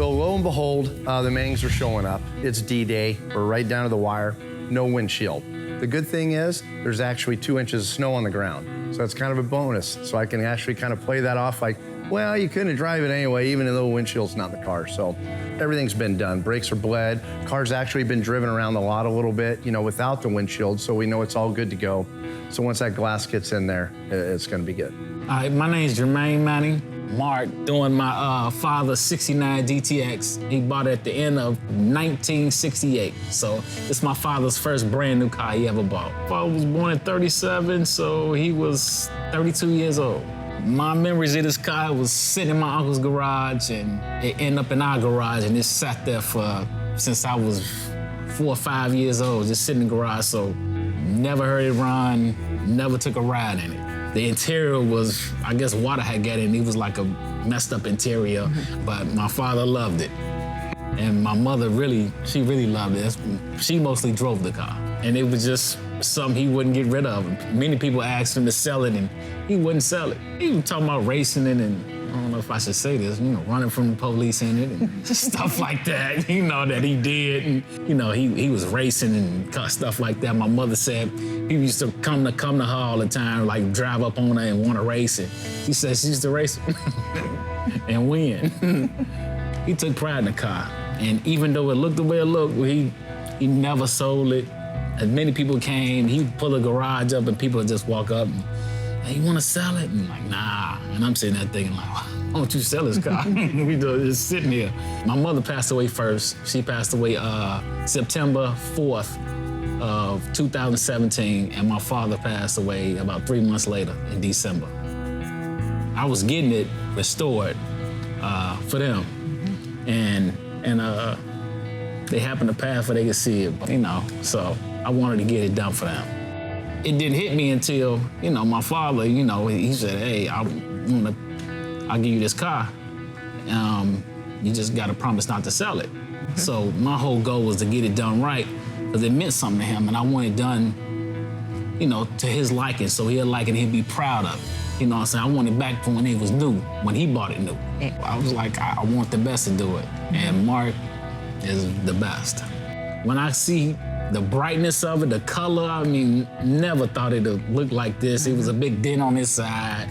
So lo and behold, the Mangs are showing up. It's D-Day. We're right down to the wire. No windshield. The good thing is there's actually 2 inches of snow on the ground. So that's kind of a bonus. So I can actually kind of play that off like, well, you couldn't drive it anyway, even though the windshield's not in the car. So everything's been done. Brakes are bled. Car's actually been driven around the lot a little bit, you know, without the windshield. So we know it's all good to go. So once that glass gets in there, it's going to be good. Hi, my name's Jermaine Manning. Mark, doing my father's 69 DTX. He bought it at the end of 1968. So it's my father's first brand new car he ever bought. Father was born in 37, so he was 32 years old. My memories of this car was sitting in my uncle's garage, and it ended up in our garage, and it sat there since I was 4 or 5 years old, just sitting in the garage. So never heard it run, never took a ride in it. The interior was, I guess water had got in. It was like a messed up interior, but my father loved it. And my mother she really loved it. She mostly drove the car. And it was just something he wouldn't get rid of. Many people asked him to sell it, and he wouldn't sell it. He was talking about racing it, and I don't know if I should say this, you know, running from the police in it and stuff like that, you know, that he did. And, you know, he was racing and stuff like that. My mother said people used to come to her all the time, like drive up on her and want to race it. She said she used to race it and win. He took pride in the car. And even though it looked the way it looked, he never sold it. As many people came, he'd pull a garage up and people would just walk up and, hey, you want to sell it? And I'm like, nah. And I'm sitting there thinking, like, why don't you sell this car? We just sitting here. My mother passed away first. She passed away September 4th of 2017, and my father passed away about 3 months later in December. I was getting it restored for them. And they happened to pass where they could see it, you know, so I wanted to get it done for them. It didn't hit me until, you know, my father, you know, he said, hey, I'll give you this car. You just got to promise not to sell it. So my whole goal was to get it done right, because it meant something to him, and I want it done, you know, to his liking, so he'll like it and he'll be proud of it. You know what I'm saying? I want it back from when it was new, when he bought it new. I was like, I want the best to do it, and Mark is the best. When I see the brightness of it, the color, I mean, never thought it'd look like this. It was a big dent on his side,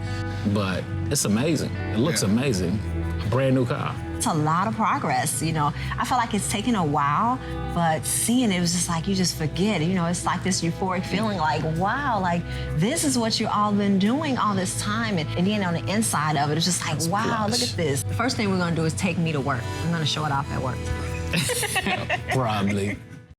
but it's amazing. It looks amazing. A brand new car. It's a lot of progress, you know. I feel like it's taken a while, but seeing it was just like, you just forget, you know, it's like this euphoric feeling like, wow, like this is what you all been doing all this time. And then on the inside of it, it's just like, wow, look at this. The first thing we're gonna do is take me to work. I'm gonna show it off at work. Probably.